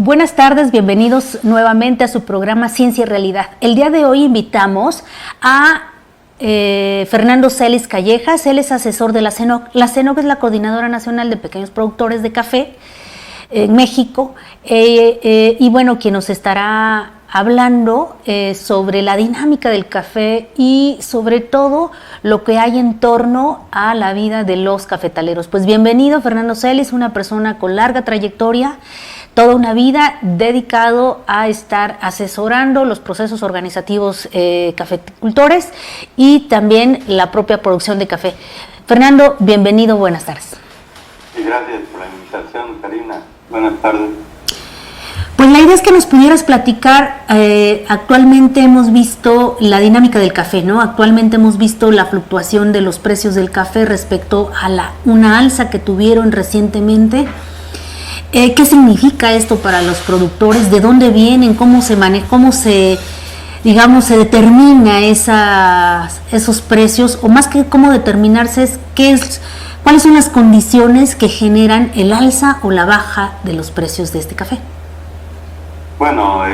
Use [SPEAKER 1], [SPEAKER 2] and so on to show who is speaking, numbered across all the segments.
[SPEAKER 1] Buenas tardes, bienvenidos nuevamente a su programa Ciencia y Realidad. El día de hoy invitamos a Fernando Celis Callejas. Él es asesor de la CENOC. La CENOC es la Coordinadora Nacional de Pequeños Productores de Café en México, y bueno, quien nos estará hablando sobre la dinámica del café y sobre todo lo que hay en torno a la vida de los cafetaleros. Pues bienvenido, Fernando Celis, una persona con larga trayectoria, toda una vida dedicado a estar asesorando los procesos organizativos cafeticultores y también la propia producción de café. Fernando, bienvenido, buenas tardes.
[SPEAKER 2] Y gracias por la invitación, Karina. Buenas tardes.
[SPEAKER 1] Pues la idea es que nos pudieras platicar, actualmente hemos visto la dinámica del café, ¿no? Actualmente hemos visto la fluctuación de los precios del café respecto a una alza que tuvieron recientemente. ¿Qué significa esto para los productores? ¿De dónde vienen? ¿Cómo se maneja? ¿Cómo se determina esos precios? O más que cómo determinarse, ¿cuáles son las condiciones que generan el alza o la baja de los precios de este café?
[SPEAKER 2] Bueno, ha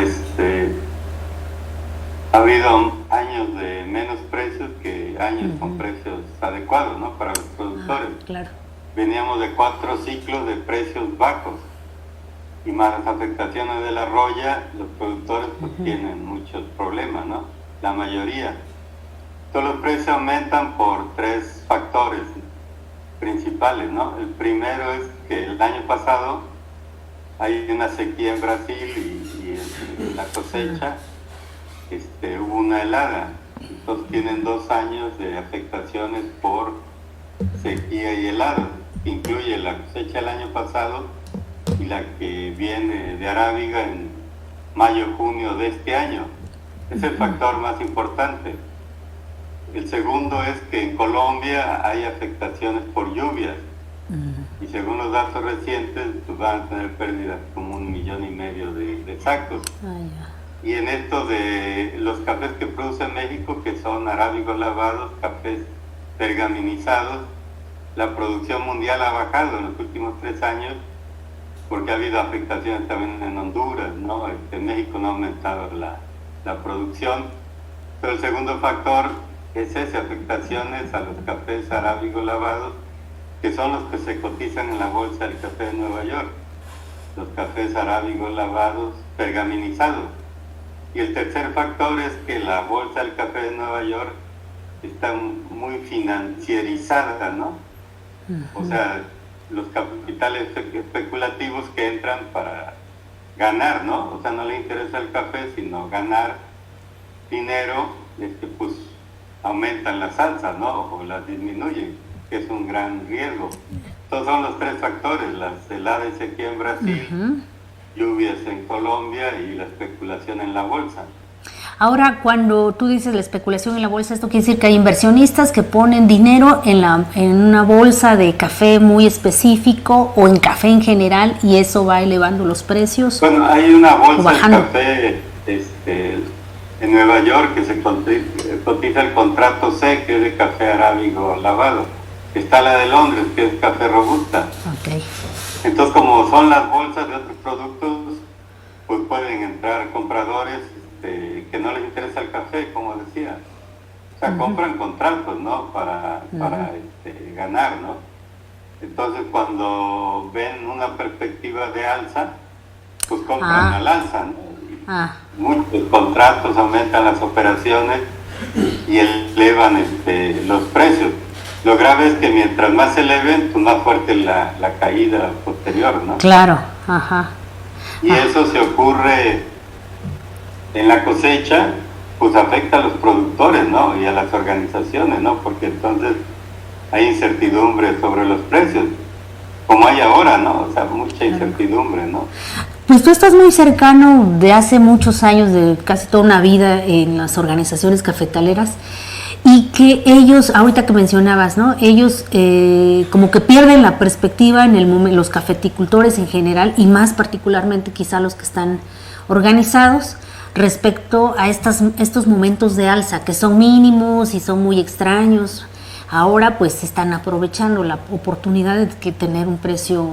[SPEAKER 2] habido años de menos precios que años con precios adecuados, ¿no? Para los productores.
[SPEAKER 1] Claro.
[SPEAKER 2] Veníamos de 4 ciclos de precios bajos y más las afectaciones de la roya, los productores pues tienen muchos problemas, ¿no? La mayoría. Todos los precios aumentan por 3 factores principales, ¿no? El primero es que el año pasado hay una sequía en Brasil y en la cosecha hubo una helada. Entonces tienen 2 años de afectaciones por sequía y helada, que incluye la cosecha del año pasado y la que viene de arábiga en mayo-junio de este año. Es el factor más importante. El segundo es que en Colombia hay afectaciones por lluvias. Y según los datos recientes, pues van a tener pérdidas como 1,5 millones de sacos. Y en esto de los cafés que produce México, que son arábigos lavados, cafés pergaminizados, la producción mundial ha bajado en los últimos 3 años porque ha habido afectaciones también en Honduras, ¿no? En México no ha aumentado la producción. Pero el segundo factor es afectaciones a los cafés arábigos lavados, que son los que se cotizan en la bolsa del café de Nueva York, los cafés arábigos lavados pergaminizados. Y el tercer factor es que la bolsa del café de Nueva York está muy financierizada, ¿no? O sea, los capitales especulativos que entran para ganar, ¿no? O sea, no le interesa el café, sino ganar dinero, pues aumentan las alzas, ¿no? O las disminuyen, que es un gran riesgo. Estos son los 3 factores: la helada y sequía en Brasil, lluvias en Colombia y la especulación en la bolsa.
[SPEAKER 1] Ahora, cuando tú dices la especulación en la bolsa, esto quiere decir que hay inversionistas que ponen dinero en una bolsa de café muy específico o en café en general, y eso va elevando los precios.
[SPEAKER 2] Bueno, hay una bolsa de café en Nueva York que se cotiza el contrato C, que es de café arábigo lavado. Está la de Londres, que es café robusta. Okay. Entonces, como son las bolsas de otros productos, pues pueden entrar compradores que no les interesa el café, como decía. O sea, compran contratos, ¿no? Para ganar, ¿no? Entonces, cuando ven una perspectiva de alza, pues compran al alza, ¿no? Muchos contratos aumentan las operaciones y elevan los precios. Lo grave es que mientras más se eleven, pues más fuerte la caída posterior, ¿no?
[SPEAKER 1] Claro,
[SPEAKER 2] Y eso se ocurre en la cosecha, pues afecta a los productores, ¿no? Y a las organizaciones, ¿no? Porque entonces hay incertidumbre sobre los precios, como hay ahora, ¿no? O sea, mucha incertidumbre, ¿no?
[SPEAKER 1] Pues tú estás muy cercano de hace muchos años, de casi toda una vida en las organizaciones cafetaleras, y que ellos, ahorita que mencionabas, ¿no? Ellos como que pierden la perspectiva en el momento, los cafeticultores en general, y más particularmente quizá los que están organizados, respecto a estos momentos de alza que son mínimos y son muy extraños. Ahora pues están aprovechando la oportunidad de tener un precio,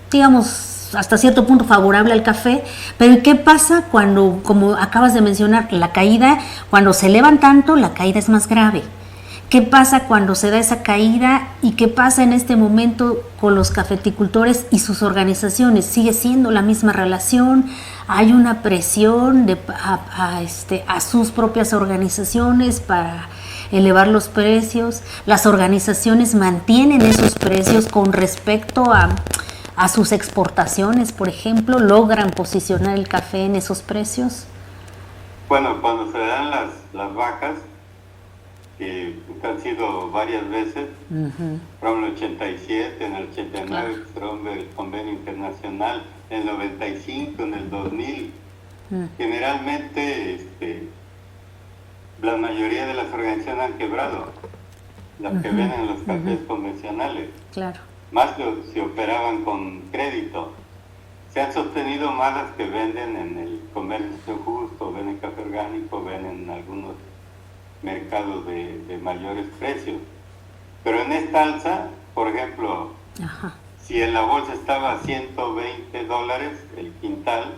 [SPEAKER 1] digamos, hasta cierto punto favorable al café, pero ¿qué pasa cuando, como acabas de mencionar, la caída, cuando se elevan tanto, la caída es más grave? ¿Qué pasa cuando se da esa caída y qué pasa en este momento con los cafeticultores y sus organizaciones? ¿Sigue siendo la misma relación? ¿Hay una presión a sus propias organizaciones para elevar los precios? ¿Las organizaciones mantienen esos precios con respecto a sus exportaciones, por ejemplo? ¿Logran posicionar el café en esos precios?
[SPEAKER 2] Bueno, cuando se dan las bajas, que han sido varias veces, fueron en el 87, en el 89, claro, el convenio internacional, en el 95, en el 2000. Generalmente la mayoría de las organizaciones han quebrado, las que venden los cafés convencionales.
[SPEAKER 1] Claro.
[SPEAKER 2] Más si operaban con crédito. Se han sostenido más las que venden en el comercio justo, venden café orgánico, venden algunos mercados de mayores precios. Pero en esta alza, por ejemplo, si en la bolsa estaba a $120 el quintal,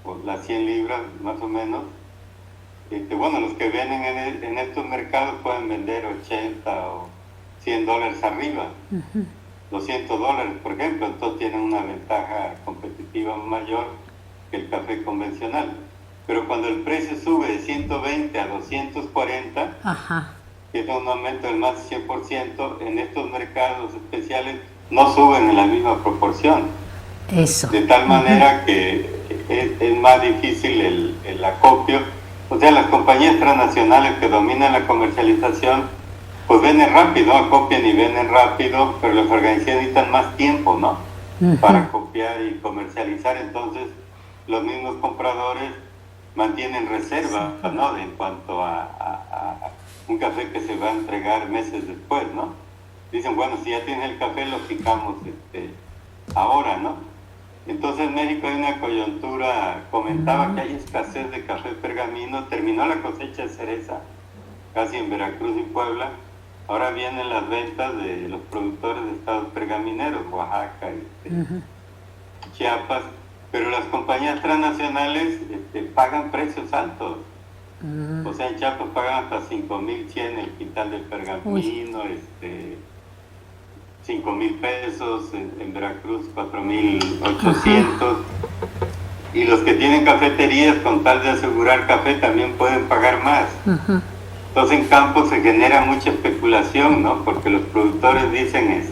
[SPEAKER 2] por las 100 libras más o menos, bueno, los que venden en estos mercados pueden vender 80 o $100 arriba, $200, por ejemplo, entonces tienen una ventaja competitiva mayor que el café convencional. Pero cuando el precio sube de 120 a 240, que es un aumento del más de 100%, en estos mercados especiales no suben en la misma proporción.
[SPEAKER 1] Eso.
[SPEAKER 2] De tal manera que es más difícil el acopio. O sea, las compañías transnacionales que dominan la comercialización, pues venden rápido, acopian y venden rápido, pero las organizaciones necesitan más tiempo, ¿no? Para copiar y comercializar. Entonces, los mismos compradores mantienen reserva, ¿no? En cuanto a un café que se va a entregar meses después, ¿no? Dicen, bueno, si ya tienes el café, lo picamos ahora, ¿no? Entonces en México hay una coyuntura, comentaba que hay escasez de café pergamino, terminó la cosecha de cereza, casi en Veracruz y Puebla, ahora vienen las ventas de los productores de estados pergamineros, Oaxaca y Chiapas, pero las compañías transnacionales pagan precios altos. O sea, en Chiapas pagan hasta 5,100 el quintal de pergamino, 5,000 pesos, en Veracruz 4,800. Y los que tienen cafeterías, con tal de asegurar café, también pueden pagar más. Entonces en campo se genera mucha especulación, ¿no? Porque los productores dicen,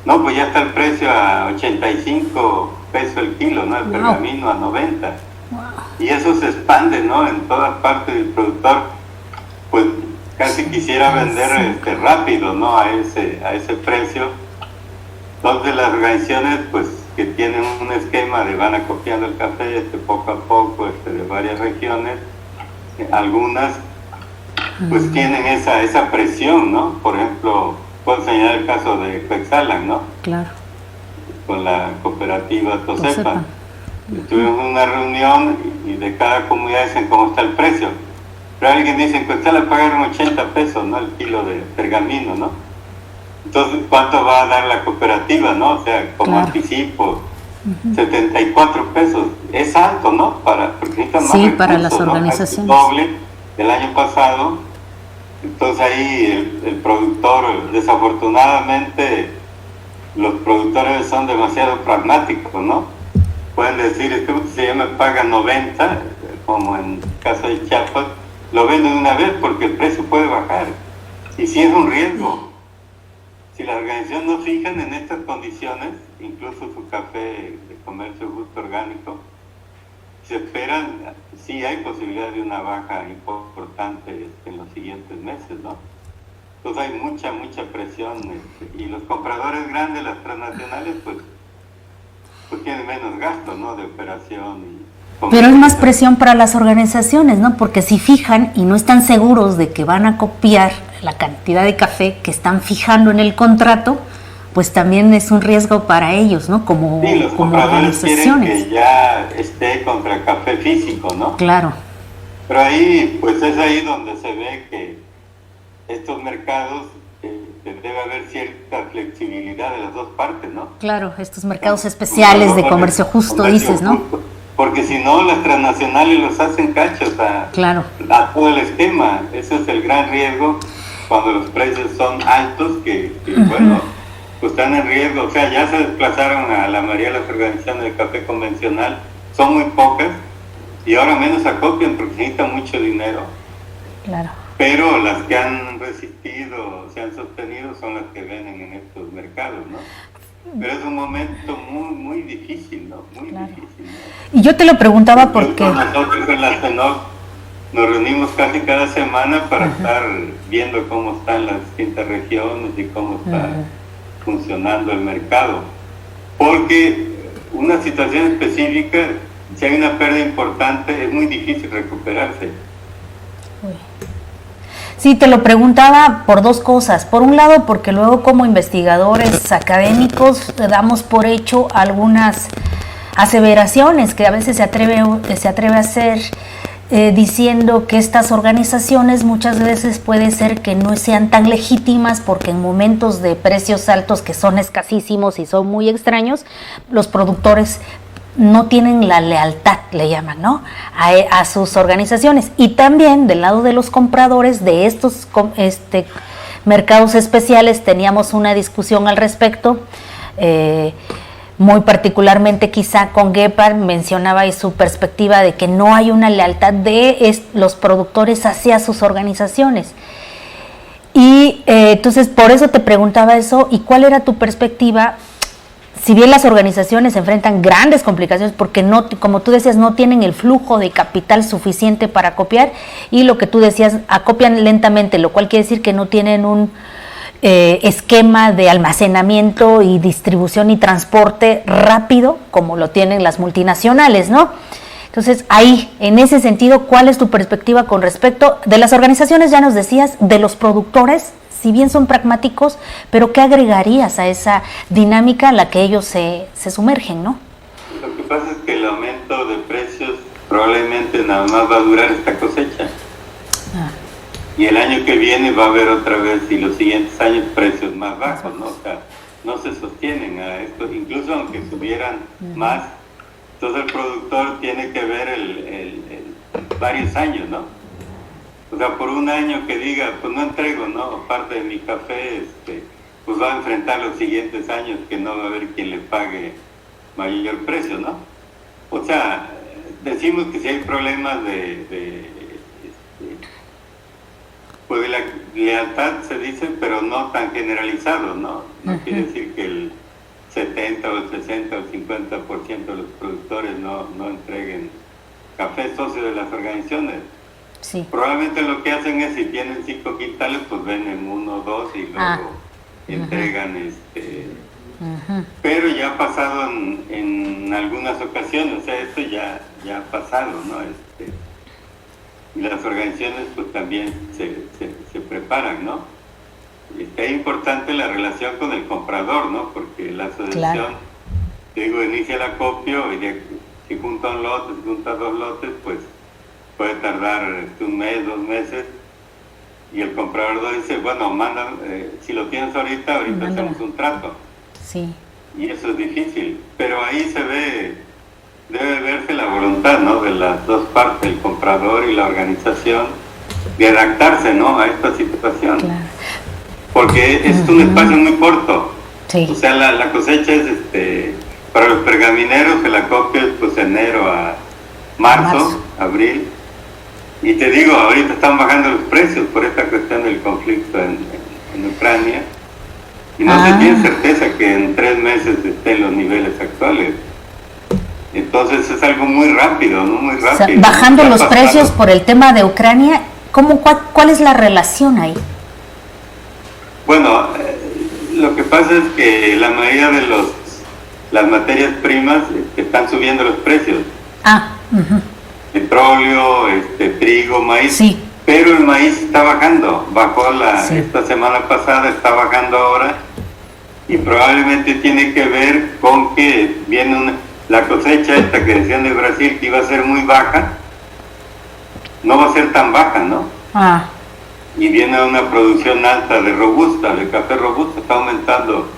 [SPEAKER 2] no, pues ya está el precio a 85 pesos el kilo, ¿no? El pergamino a 90. Y eso se expande, ¿no? En todas partes del productor, pues casi quisiera vender rápido, ¿no? A ese precio. Entonces las organizaciones, pues, que tienen un esquema de van acopiando el café poco a poco de varias regiones, algunas pues tienen esa presión, ¿no? Por ejemplo, puedo señalar el caso de Cuetzalan, ¿no?
[SPEAKER 1] Claro.
[SPEAKER 2] Con la cooperativa Tosepa. Tuvimos una reunión y de cada comunidad dicen cómo está el precio. Pero alguien dice, en Cuetzalan pagaron 80 pesos, ¿no? El kilo de pergamino, ¿no? Entonces, ¿cuánto va a dar la cooperativa, no? O sea, como anticipo, 74 pesos. Es alto, ¿no? Porque necesitan más recursos,
[SPEAKER 1] para las
[SPEAKER 2] ¿no?
[SPEAKER 1] organizaciones.
[SPEAKER 2] Doble del año pasado. Entonces ahí el productor, desafortunadamente, los productores son demasiado pragmáticos, ¿no? Pueden decir, si ya me pagan 90, como en el caso de Chiapas, lo venden una vez porque el precio puede bajar. Y si es un riesgo. Si las organizaciones no fijan en estas condiciones, incluso su café de comercio justo orgánico, se esperan, sí hay posibilidad de una baja importante en los siguientes meses, ¿no? Entonces hay mucha presión y los compradores grandes, las transnacionales, pues tienen menos gastos, ¿no? De operación.
[SPEAKER 1] Pero es más presión para las organizaciones, ¿no? Porque si fijan y no están seguros de que van a copiar la cantidad de café que están fijando en el contrato, pues también es un riesgo para ellos, ¿no? Como
[SPEAKER 2] organizaciones. Quieren que ya esté contra el café físico, ¿no?
[SPEAKER 1] Claro.
[SPEAKER 2] Pero ahí, pues es ahí donde se ve que estos mercados debe haber cierta flexibilidad de las dos partes, ¿no?
[SPEAKER 1] Claro, estos mercados especiales de comercio justo, dices, ¿no?
[SPEAKER 2] Porque si no, las transnacionales los hacen cachos
[SPEAKER 1] claro,
[SPEAKER 2] a todo el esquema. Ese es el gran riesgo cuando los precios son altos, que bueno, pues están en riesgo. O sea, ya se desplazaron a la mayoría de las organizaciones de café convencional, son muy pocas, y ahora menos acopian porque necesitan mucho dinero.
[SPEAKER 1] claro.
[SPEAKER 2] Pero las que han resistido, se han sostenido, son las que venden en estos mercados, ¿no? Pero es un momento muy, muy difícil, ¿no? Muy difícil, ¿no?
[SPEAKER 1] Y yo te lo preguntaba porque...
[SPEAKER 2] Nosotros en la CENOC nos reunimos casi cada semana para estar viendo cómo están las distintas regiones y cómo está funcionando el mercado. Porque una situación específica, si hay una pérdida importante, es muy difícil recuperarse.
[SPEAKER 1] Sí, te lo preguntaba por dos cosas. Por un lado, porque luego como investigadores académicos damos por hecho algunas aseveraciones que a veces se atreve a hacer, diciendo que estas organizaciones muchas veces puede ser que no sean tan legítimas porque en momentos de precios altos que son escasísimos y son muy extraños, los productores no tienen la lealtad, le llaman, ¿no?, a sus organizaciones. Y también del lado de los compradores de estos mercados especiales teníamos una discusión al respecto, muy particularmente quizá con Gebhard mencionaba ahí su perspectiva de que no hay una lealtad de los productores hacia sus organizaciones. Y entonces por eso te preguntaba eso, y cuál era tu perspectiva. Si bien las organizaciones enfrentan grandes complicaciones porque no, como tú decías, no tienen el flujo de capital suficiente para acopiar, y lo que tú decías, acopian lentamente, lo cual quiere decir que no tienen un esquema de almacenamiento y distribución y transporte rápido como lo tienen las multinacionales, ¿no? Entonces, ahí, en ese sentido, ¿cuál es tu perspectiva con respecto de las organizaciones? Ya nos decías, de los productores, si bien son pragmáticos, pero ¿qué agregarías a esa dinámica a la que ellos se sumergen, no?
[SPEAKER 2] Lo que pasa es que el aumento de precios probablemente nada más va a durar esta cosecha. Y el año que viene va a haber otra vez, y los siguientes años, precios más bajos, ¿no? O sea, no se sostienen a esto, incluso aunque subieran más. Entonces el productor tiene que ver varios años, ¿no? O sea, por un año que diga, pues no entrego, ¿no? Parte de mi café, pues va a enfrentar los siguientes años que no va a haber quien le pague mayor precio, ¿no? O sea, decimos que si hay problemas pues de la lealtad se dice, pero no tan generalizado, ¿no? No quiere decir que el 70 o el 60 o el 50% de los productores no entreguen café socio de las organizaciones.
[SPEAKER 1] Sí.
[SPEAKER 2] Probablemente lo que hacen es, si tienen 5 quintales, pues venden 1 o 2 y luego entregan Pero ya ha pasado en algunas ocasiones, o sea, esto ya ha pasado, ¿no? Y las organizaciones pues también se preparan, ¿no? Es importante la relación con el comprador, ¿no? Porque la asociación, inicia el acopio, y si junta un lote, si junta 2 lotes, pues puede tardar 1 mes, 2 meses, y el comprador dice, bueno, si lo tienes ahorita hacemos un trato.
[SPEAKER 1] Sí. Y
[SPEAKER 2] eso es difícil, pero ahí debe verse la voluntad, ¿no?, de las dos partes, el comprador y la organización, de adaptarse, ¿no?, a esta situación. Claro. Porque es un espacio muy corto. Sí. O sea, la cosecha es, para los pergamineros, el acopio es pues enero a marzo, abril. Y te digo, ahorita están bajando los precios por esta cuestión del conflicto en Ucrania. Y no se tiene certeza que en 3 meses estén los niveles actuales. Entonces es algo muy rápido, ¿no? Muy rápido. O sea,
[SPEAKER 1] bajando los precios por el tema de Ucrania, ¿cuál es la relación ahí?
[SPEAKER 2] Bueno, lo que pasa es que la mayoría de las materias primas están subiendo los precios. Petróleo, trigo, maíz. Sí. Pero el maíz está bajando, esta semana pasada, está bajando ahora, y probablemente tiene que ver con que viene la cosecha esta que decían de Brasil que iba a ser muy baja, no va a ser tan baja, ¿no? y viene una producción alta de robusta, de café robusta. Está aumentando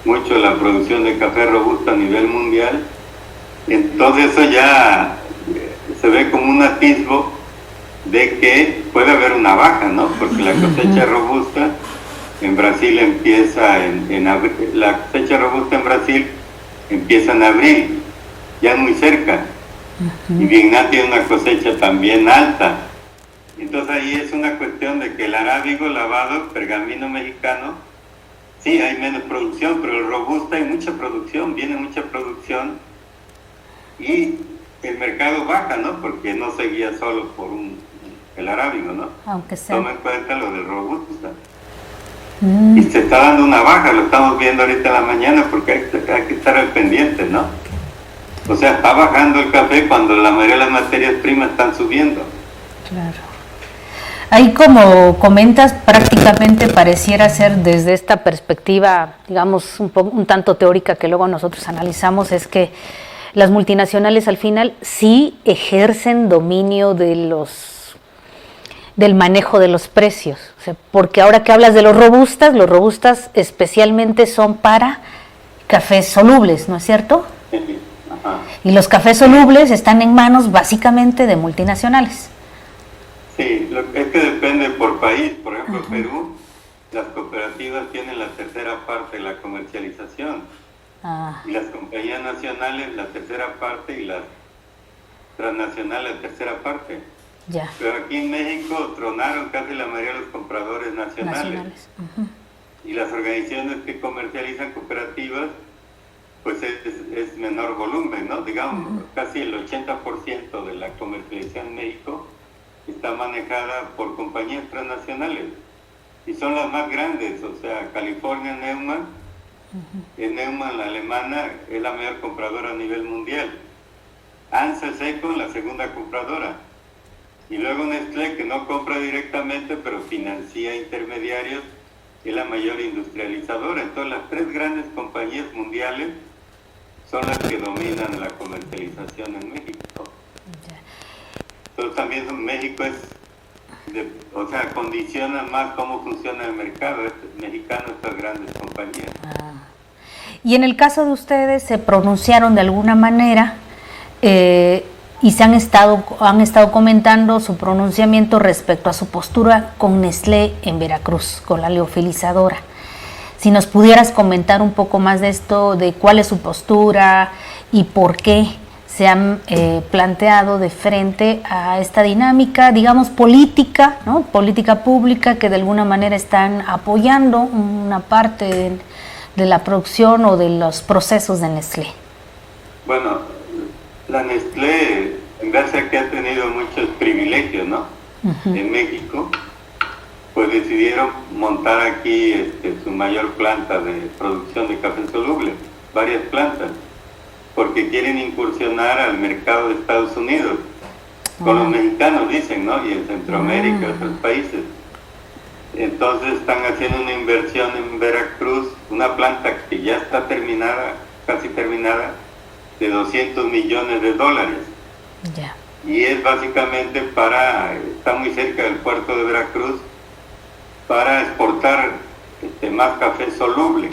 [SPEAKER 2] mucho la producción de café robusta a nivel mundial. Entonces eso ya se ve como un atisbo de que puede haber una baja, ¿no? Porque la cosecha robusta en Brasil empieza en abril, la cosecha robusta en Brasil empieza en abril, ya muy cerca. Y Vietnam tiene una cosecha también alta. Entonces ahí es una cuestión de que el arábigo lavado, el pergamino mexicano, sí hay menos producción, pero el robusta hay mucha producción, viene mucha producción y el mercado baja, ¿no? Porque no se guía solo por el arábigo, ¿no?
[SPEAKER 1] Aunque sea.
[SPEAKER 2] Toma en cuenta lo del robusta. Y se está dando una baja, lo estamos viendo ahorita en la mañana porque hay que estar al pendiente, ¿no? O sea, está bajando el café cuando la mayoría de las materias primas están subiendo.
[SPEAKER 1] Claro. Ahí, como comentas, prácticamente pareciera ser desde esta perspectiva, digamos, un tanto teórica que luego nosotros analizamos, es que las multinacionales al final sí ejercen dominio del manejo de los precios. O sea, porque ahora que hablas de los robustas especialmente son para cafés solubles, ¿no es cierto?
[SPEAKER 2] Ajá.
[SPEAKER 1] Y los cafés solubles están en manos básicamente de multinacionales.
[SPEAKER 2] Sí, es que depende por país. Por ejemplo, Perú, las cooperativas tienen la tercera parte de la comercialización. Y las compañías nacionales la tercera parte y las transnacionales la tercera parte.
[SPEAKER 1] Ya.
[SPEAKER 2] Pero aquí en México tronaron casi la mayoría de los compradores nacionales. Y las organizaciones que comercializan cooperativas, pues es menor volumen, ¿no? Digamos, casi el 80% de la comercialización en México está manejada por compañías transnacionales y son las más grandes. O sea, California Neumann, Neumann, la alemana, es la mayor compradora a nivel mundial. Ansa Seco, la segunda compradora. Y luego Nestlé, que no compra directamente, pero financia intermediarios, es la mayor industrializadora. Entonces, las tres grandes compañías mundiales son las que dominan la comercialización en México. Entonces, también México condiciona más cómo funciona el mercado mexicano, estas grandes compañías.
[SPEAKER 1] Y en el caso de ustedes, se pronunciaron de alguna manera y han estado comentando su pronunciamiento respecto a su postura con Nestlé en Veracruz, con la liofilizadora. Si nos pudieras comentar un poco más de esto, de cuál es su postura y por qué se han planteado de frente a esta dinámica, digamos, política, ¿no? Política pública, que de alguna manera están apoyando una parte de la producción o de los procesos de Nestlé.
[SPEAKER 2] Bueno, la Nestlé, en base a que ha tenido muchos privilegios, ¿no? En México, pues decidieron montar aquí su mayor planta de producción de café soluble, varias plantas, porque quieren incursionar al mercado de Estados Unidos, con los mexicanos dicen, ¿no? Y en Centroamérica y otros países. Entonces están haciendo una inversión en Veracruz, una planta que ya está terminada, casi terminada, de $200 millones.
[SPEAKER 1] Ya.
[SPEAKER 2] Y es básicamente está muy cerca del puerto de Veracruz, para exportar más café soluble.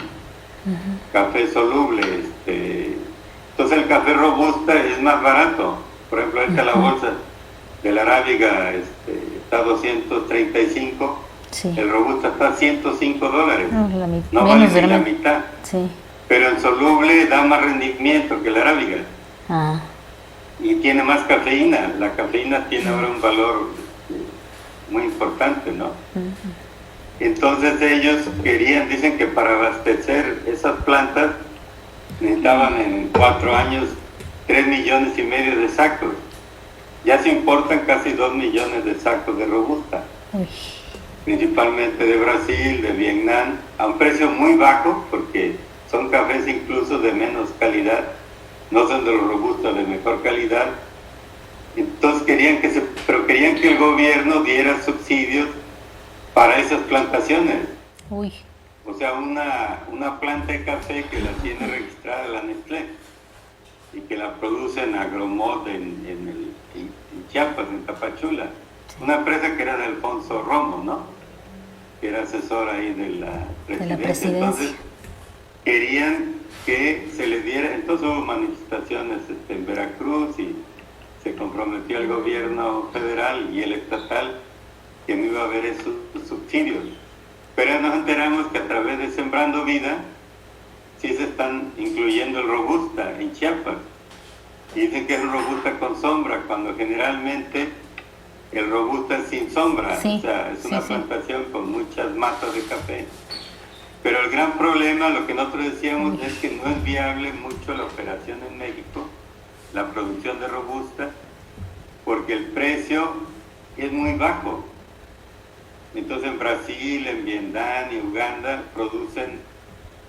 [SPEAKER 2] Café soluble, entonces el café robusta es más barato. Por ejemplo, la bolsa de la arábiga está a 235, sí. El robusta está a $105. No vale ni la mitad.
[SPEAKER 1] Sí.
[SPEAKER 2] Pero el soluble da más rendimiento que la arábiga. Y tiene más cafeína. La cafeína tiene ahora un valor muy importante, ¿no? Entonces ellos dicen que para abastecer esas plantas necesitaban en 4 años 3,5 millones de sacos. Ya se importan casi 2 millones de sacos de robusta, principalmente de Brasil, de Vietnam, a un precio muy bajo, porque son cafés incluso de menos calidad, no son de los robustos de mejor calidad. Entonces querían que el gobierno diera subsidios para esas plantaciones. O sea, una planta de café que la tiene registrada la Nestlé y que la produce en Agromod en Chiapas, en Tapachula. Una empresa que era de Alfonso Romo, ¿no? que era asesor ahí de la presidencia. Entonces, querían que se les diera, entonces hubo manifestaciones en Veracruz y se comprometió el gobierno federal y el estatal que no iba a haber esos subsidios. Pero nos enteramos que a través de Sembrando Vida sí se están incluyendo el Robusta en Chiapas. Y dicen que es un Robusta con sombra, cuando generalmente el Robusta es sin sombra.
[SPEAKER 1] Sí,
[SPEAKER 2] o sea, es una plantación con muchas matas de café. Pero el gran problema, lo que nosotros decíamos, es que no es viable mucho la operación en México, la producción de Robusta, porque el precio es muy bajo. Entonces en Brasil, en Vietnam y Uganda producen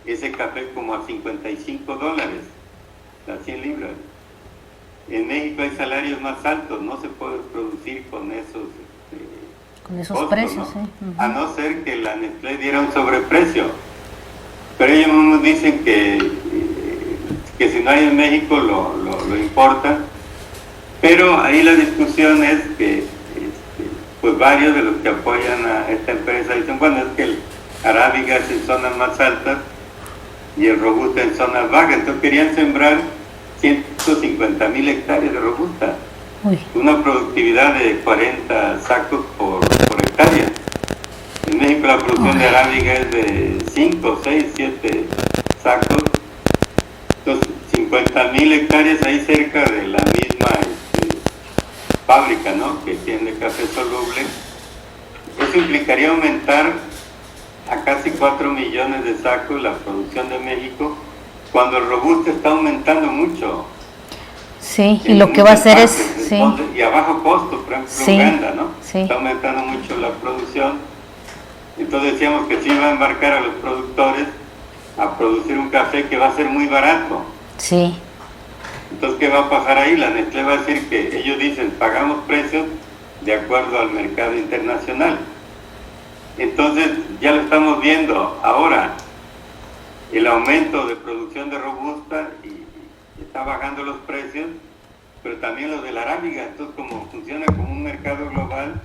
[SPEAKER 2] ese café como a $55, las 100 libras. En México hay salarios más altos, no se puede producir con esos costos,
[SPEAKER 1] precios,
[SPEAKER 2] ¿no?
[SPEAKER 1] Sí.
[SPEAKER 2] A no ser que la Nestlé diera un sobreprecio. Pero ellos mismos dicen que si no hay en México lo importan. Pero ahí la discusión es que pues varios de los que apoyan a esta empresa dicen, bueno, es que el arábiga es en zonas más altas y el robusta en zonas bajas. Entonces querían sembrar 150,000 hectáreas de robusta. Una productividad de 40 sacos por hectárea. En México la producción de arábiga es de 5, 6, 7 sacos. Entonces 50,000 hectáreas ahí cerca de la misma fábrica, ¿no?, que tiene café soluble. Eso implicaría aumentar a casi 4 millones de sacos la producción de México, cuando el robusta está aumentando mucho.
[SPEAKER 1] Sí, y lo que va a hacer es... Sí.
[SPEAKER 2] Y a bajo costo, por ejemplo, Uganda, ¿no?
[SPEAKER 1] Sí.
[SPEAKER 2] Está aumentando mucho la producción. Entonces decíamos que sí va a embarcar a los productores a producir un café que va a ser muy barato.
[SPEAKER 1] Sí.
[SPEAKER 2] Entonces, ¿qué va a pasar ahí? La Nestlé va a decir que ellos dicen, pagamos precios de acuerdo al mercado internacional. Entonces, ya lo estamos viendo ahora, el aumento de producción de robusta y está bajando los precios, pero también los de la arábiga. Entonces, como funciona como un mercado global,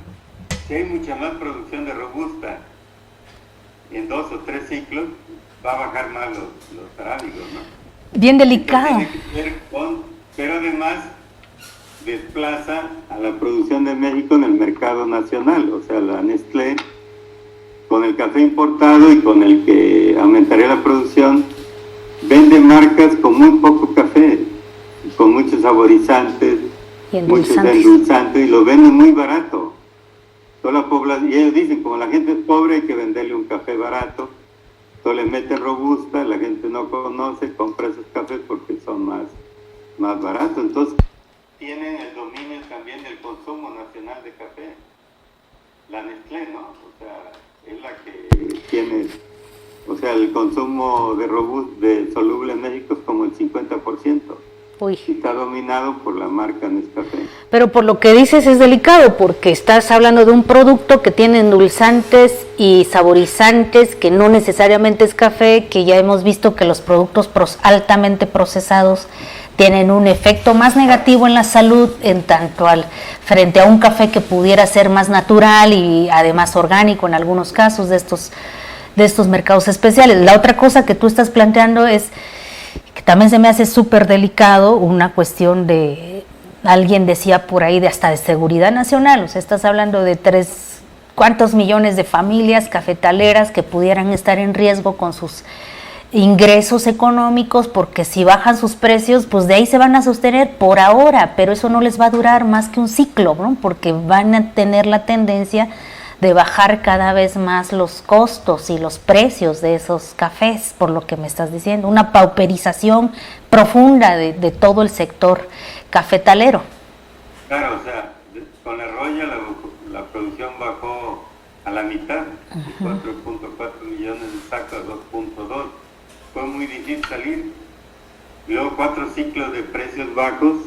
[SPEAKER 2] si hay mucha más producción de robusta, en 2 o 3 ciclos va a bajar más los arábigos, ¿no?
[SPEAKER 1] Bien delicado.
[SPEAKER 2] Pero además desplaza a la producción de México en el mercado nacional. O sea, la Nestlé, con el café importado y con el que aumentaría la producción, vende marcas con muy poco café, con muchos saborizantes, muchos endulzantes, y lo venden muy barato. Toda la población, y ellos dicen, como la gente es pobre, hay que venderle un café barato. Entonces le meten robusta, la gente no conoce, compra esos cafés porque son más baratos. Entonces tienen el dominio también del consumo nacional de café. La Nestlé, ¿no? O sea, es la que tiene, o sea, el consumo de robusta, de soluble en México es como el 50%.
[SPEAKER 1] Uy.
[SPEAKER 2] Y está dominado por la marca Nescafé.
[SPEAKER 1] Pero por lo que dices es delicado, porque estás hablando de un producto que tiene endulzantes y saborizantes, que no necesariamente es café, que ya hemos visto que los productos altamente procesados tienen un efecto más negativo en la salud, en tanto frente a un café que pudiera ser más natural y además orgánico en algunos casos de estos mercados especiales. La otra cosa que tú estás planteando es que también se me hace súper delicado, una cuestión de, alguien decía por ahí, de hasta de seguridad nacional. O sea, estás hablando de ¿cuántos millones de familias cafetaleras que pudieran estar en riesgo con sus ingresos económicos, porque si bajan sus precios, pues de ahí se van a sostener por ahora, pero eso no les va a durar más que un ciclo, ¿no? Porque van a tener la tendencia de bajar cada vez más los costos y los precios de esos cafés, por lo que me estás diciendo, una pauperización profunda de todo el sector cafetalero.
[SPEAKER 2] Claro, o sea, con la roya la producción bajó a la mitad, de 4.4 millones de sacos a 2.2. Fue muy difícil salir. Luego 4 ciclos de precios bajos,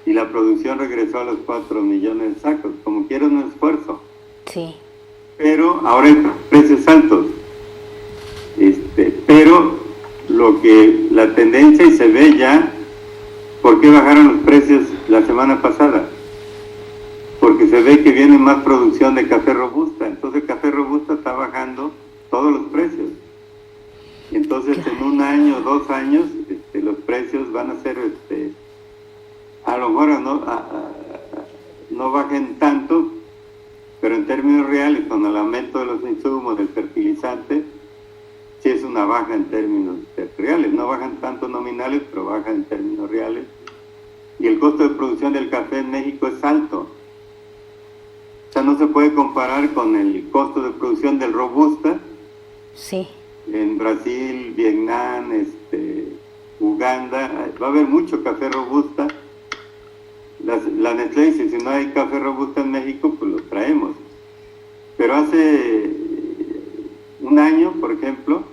[SPEAKER 2] y la producción regresó a los 4 millones de sacos. Como quiera, un esfuerzo.
[SPEAKER 1] Sí.
[SPEAKER 2] Pero ahora hay precios altos. Pero la tendencia, y se ve ya, ¿por qué bajaron los precios la semana pasada? porque se ve que viene más producción de café robusta, entonces el café robusta está bajando todos los precios. Entonces en 1 año, 2 años, los precios van a ser, a lo mejor no bajen tanto, pero en términos reales, con el aumento de los insumos, del fertilizante, sí es una baja en términos reales. No bajan tanto nominales, pero bajan en términos reales. Y el costo de producción del café en México es alto. O sea, no se puede comparar con el costo de producción del robusta.
[SPEAKER 1] Sí.
[SPEAKER 2] En Brasil, Vietnam, Uganda, va a haber mucho café robusta. La Nestlé dice, si no hay café robusta en México, pues lo traemos. Pero hace 1 año, por ejemplo,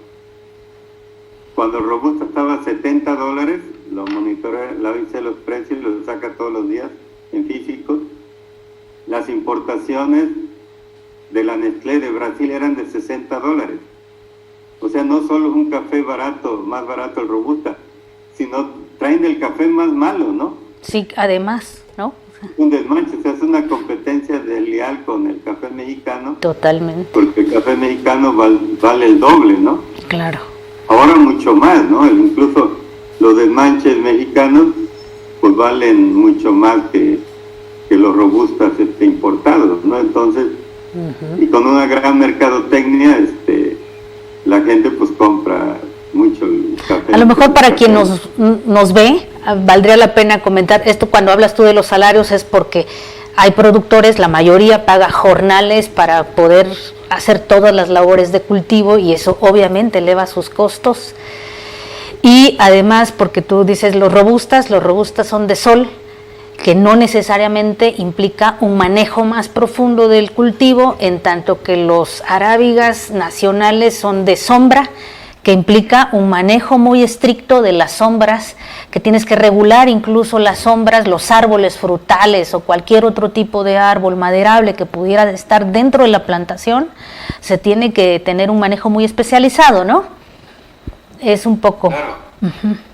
[SPEAKER 2] cuando el robusta estaba a $70, lo monitorea, la dice los precios, los saca todos los días en físicos. Las importaciones de la Nestlé de Brasil eran de $60. O sea, no solo es un café barato, más barato el robusta, sino traen el café más malo, ¿no?
[SPEAKER 1] Sí, además, ¿no?
[SPEAKER 2] Un desmanche, o sea, es una competencia desleal con el café mexicano.
[SPEAKER 1] Totalmente.
[SPEAKER 2] Porque el café mexicano vale el doble, ¿no?
[SPEAKER 1] Claro.
[SPEAKER 2] Ahora mucho más, ¿no? Incluso los desmanches mexicanos, pues valen mucho más que los robustas importados, ¿no? Entonces, y con una gran mercadotecnia, la gente pues compra mucho el café.
[SPEAKER 1] A lo mejor para quien nos ve, valdría la pena comentar esto. Cuando hablas tú de los salarios es porque hay productores, la mayoría paga jornales para poder hacer todas las labores de cultivo, y eso obviamente eleva sus costos. Y además porque tú dices los robustas son de sol, que no necesariamente implica un manejo más profundo del cultivo, en tanto que los arábigas nacionales son de sombra, que implica un manejo muy estricto de las sombras, que tienes que regular incluso las sombras, los árboles frutales o cualquier otro tipo de árbol maderable que pudiera estar dentro de la plantación. Se tiene que tener un manejo muy especializado, ¿no? Es un poco...
[SPEAKER 2] Claro.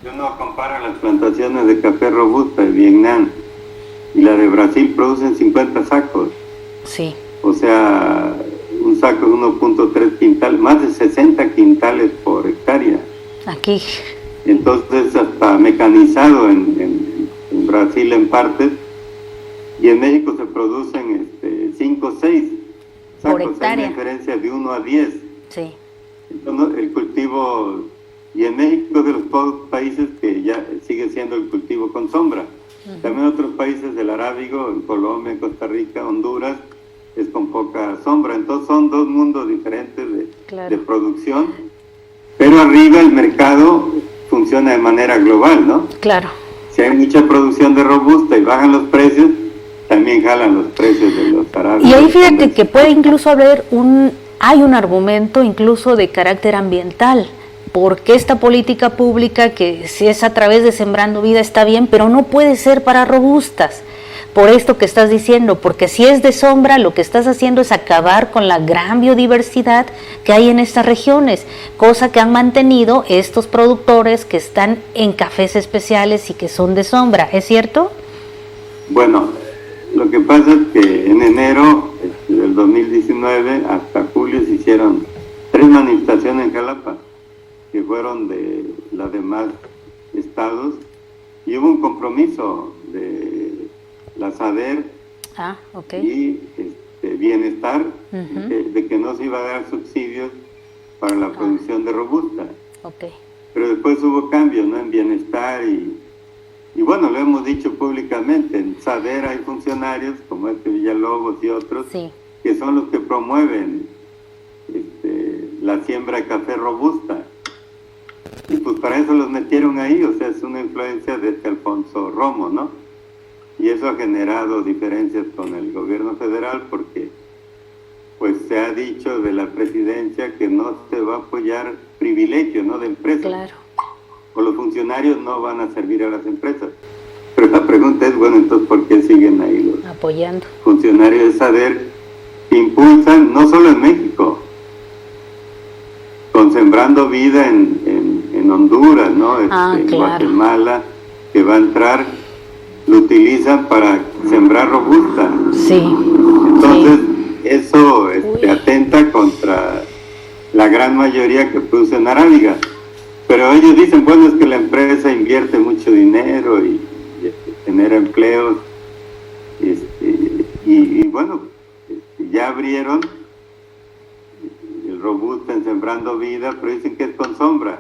[SPEAKER 2] Yo no comparo las plantaciones de café robusta de Vietnam y la de Brasil, producen 50 sacos.
[SPEAKER 1] Sí.
[SPEAKER 2] O sea, un saco de 1.3 quintales, más de 60 quintales por hectárea.
[SPEAKER 1] Aquí.
[SPEAKER 2] Entonces, hasta mecanizado en Brasil en partes, y en México se producen 5 o 6 sacos.
[SPEAKER 1] Por hectárea.
[SPEAKER 2] Hay diferencia de 1 a 10.
[SPEAKER 1] Sí.
[SPEAKER 2] Entonces, el cultivo, y en México es de los pocos países que ya sigue siendo el cultivo con sombra. También otros países del Arábigo, en Colombia, en Costa Rica, Honduras, es con poca sombra. Entonces son 2 mundos diferentes de producción, pero arriba el mercado funciona de manera global, ¿no? Claro. Si hay mucha producción de robusta y bajan los precios, también jalan los precios de los arábigos.
[SPEAKER 1] Y ahí fíjate que puede incluso haber hay un argumento incluso de carácter ambiental, porque esta política pública, que si es a través de Sembrando Vida está bien, pero no puede ser para robustas, por esto que estás diciendo, porque si es de sombra, lo que estás haciendo es acabar con la gran biodiversidad que hay en estas regiones, cosa que han mantenido estos productores que están en cafés especiales y que son de sombra, ¿es cierto?
[SPEAKER 2] Bueno, lo que pasa es que en enero del 2019 hasta julio se hicieron 3 manifestaciones en Jalapa, que fueron de los demás estados, y hubo un compromiso de la SADER y Bienestar, de que no se iba a dar subsidios para la producción de robusta. Pero después hubo cambios, ¿no? En Bienestar y bueno, lo hemos dicho públicamente, en SADER hay funcionarios como Villalobos y otros, que son los que promueven la siembra de café robusta. Y pues para eso los metieron ahí, o sea, es una influencia de Alfonso Romo, ¿no? Y eso ha generado diferencias con el gobierno federal, porque pues se ha dicho de la presidencia que no se va a apoyar privilegios, ¿no?, de empresas. Claro. O los funcionarios no van a servir a las empresas. Pero la pregunta es, bueno, entonces, ¿por qué siguen ahí los
[SPEAKER 1] apoyando
[SPEAKER 2] funcionarios de SADER que impulsan, no solo en México, con Sembrando Vida en Honduras, ¿no? En Guatemala, que va a entrar, lo utilizan para sembrar robusta.
[SPEAKER 1] Sí.
[SPEAKER 2] Entonces, eso atenta contra la gran mayoría que producen arábiga. Pero ellos dicen, bueno, es que la empresa invierte mucho dinero y genera empleos. Y bueno, ya abrieron el Robusta en Sembrando Vida, pero dicen que es con sombra,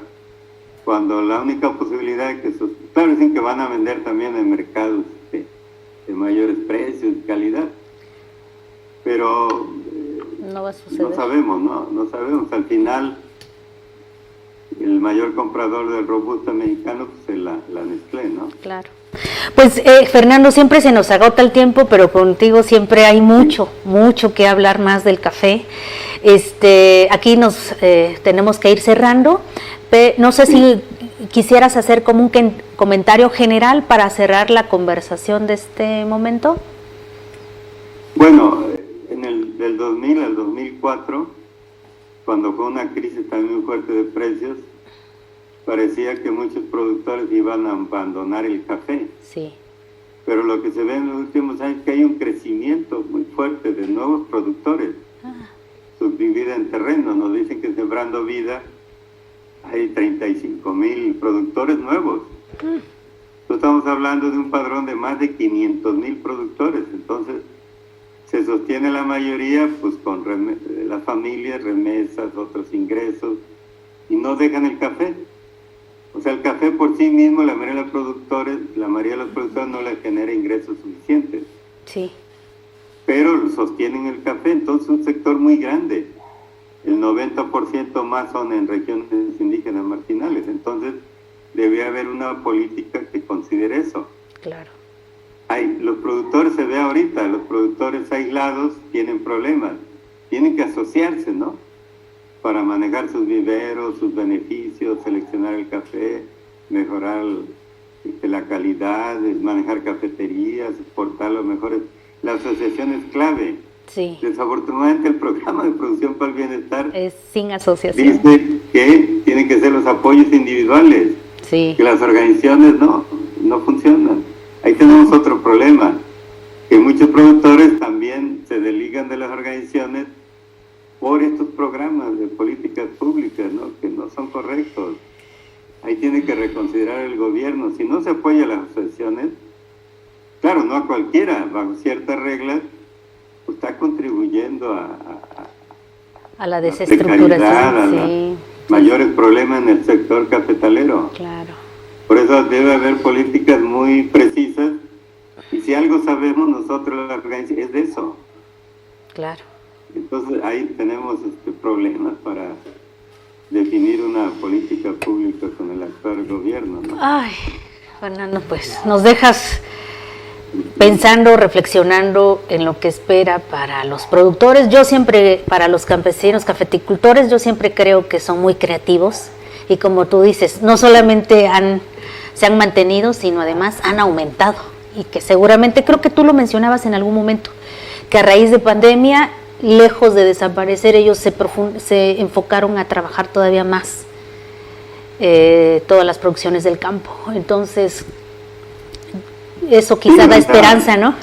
[SPEAKER 2] cuando la única posibilidad es que claro, dicen que van a vender también en mercados de mayores precios y calidad, pero
[SPEAKER 1] no va a suceder.
[SPEAKER 2] No sabemos, no sabemos. Al final, el mayor comprador del Robusta mexicano pues, es la Nestlé, ¿no?
[SPEAKER 1] Claro. Pues Fernando, siempre se nos agota el tiempo, pero contigo siempre hay mucho que hablar más del café. Aquí nos tenemos que ir cerrando. No sé si quisieras hacer como un comentario general para cerrar la conversación de este momento.
[SPEAKER 2] Bueno, del 2000 al 2004, cuando fue una crisis también muy fuerte de precios, parecía que muchos productores iban a abandonar el café.
[SPEAKER 1] Sí.
[SPEAKER 2] Pero lo que se ve en los últimos años es que hay un crecimiento muy fuerte de nuevos productores. Subdividen terreno. Nos dicen que Sembrando Vida hay 35,000 productores nuevos. Estamos hablando de un padrón de más de 500,000 productores. Entonces, se sostiene la mayoría pues con las familias, remesas, otros ingresos, y no dejan el café. O sea, el café por sí mismo, la mayoría de los productores no le genera ingresos suficientes.
[SPEAKER 1] Sí.
[SPEAKER 2] Pero sostienen el café, entonces un sector muy grande. El 90% más son en regiones indígenas marginales. Entonces, debe haber una política que considere eso.
[SPEAKER 1] Claro.
[SPEAKER 2] Los productores, se ve ahorita, los productores aislados tienen problemas. Tienen que asociarse, ¿no? Para manejar sus viveros, sus beneficios, seleccionar el café, mejorar la calidad, manejar cafeterías, exportar los mejores. La asociación es clave.
[SPEAKER 1] Sí.
[SPEAKER 2] Desafortunadamente el programa de producción para el bienestar
[SPEAKER 1] es sin asociación.
[SPEAKER 2] Dice que tienen que ser los apoyos individuales.
[SPEAKER 1] Sí.
[SPEAKER 2] Que las organizaciones no funcionan. Ahí tenemos otro problema, que muchos productores también se desligan de las organizaciones por estos programas de políticas públicas, ¿no? Que no son correctos. Ahí tiene que reconsiderar el gobierno. Si no se apoya a las asociaciones, claro, no a cualquiera, bajo ciertas reglas, pues está contribuyendo
[SPEAKER 1] a la desestructuración,
[SPEAKER 2] sí. Mayores problemas en el sector cafetalero.
[SPEAKER 1] Claro.
[SPEAKER 2] Por eso debe haber políticas muy precisas, y si algo sabemos nosotros, la organización, es de eso.
[SPEAKER 1] Claro.
[SPEAKER 2] Entonces ahí tenemos problemas para definir una política pública con el actual gobierno, ¿no?
[SPEAKER 1] Ay, Fernando, pues nos dejas pensando, reflexionando en lo que espera para los productores. Yo siempre, para los campesinos, cafeticultores, yo siempre creo que son muy creativos, y como tú dices, no solamente se han mantenido, sino además han aumentado, y que seguramente, creo que tú lo mencionabas en algún momento, que a raíz de pandemia, lejos de desaparecer, ellos se enfocaron a trabajar todavía más todas las producciones del campo. Entonces, eso quizá da esperanza, ¿no?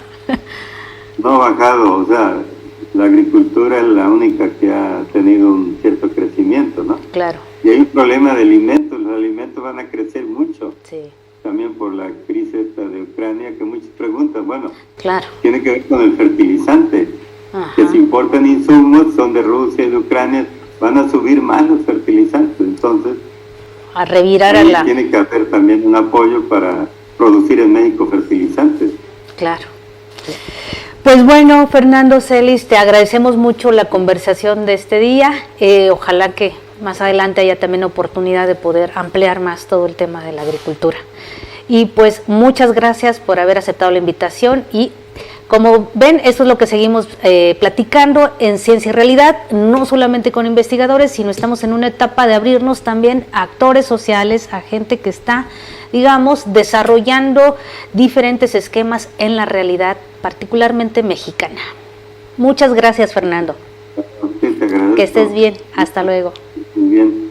[SPEAKER 2] No ha bajado, o sea, la agricultura es la única que ha tenido un cierto crecimiento, ¿no?
[SPEAKER 1] Claro.
[SPEAKER 2] Y hay un problema de alimentos, los alimentos van a crecer mucho.
[SPEAKER 1] Sí.
[SPEAKER 2] También por la crisis esta de Ucrania, que muchos preguntan, bueno,
[SPEAKER 1] claro,
[SPEAKER 2] tiene que ver con el fertilizante.
[SPEAKER 1] Ajá.
[SPEAKER 2] Que se importan insumos, son de Rusia y de Ucrania, van a subir más los fertilizantes. Entonces,
[SPEAKER 1] a revirar
[SPEAKER 2] tiene que haber también un apoyo para producir en México fertilizantes.
[SPEAKER 1] Claro. Pues bueno, Fernando Celis, te agradecemos mucho la conversación de este día. Ojalá que más adelante haya también oportunidad de poder ampliar más todo el tema de la agricultura. Y pues muchas gracias por haber aceptado la invitación, y como ven, esto es lo que seguimos platicando en Ciencia y Realidad, no solamente con investigadores, sino estamos en una etapa de abrirnos también a actores sociales, a gente que está, digamos, desarrollando diferentes esquemas en la realidad, particularmente mexicana. Muchas gracias, Fernando.
[SPEAKER 2] Sí, te agradezco.
[SPEAKER 1] Que estés bien. Hasta luego.
[SPEAKER 2] Muy bien.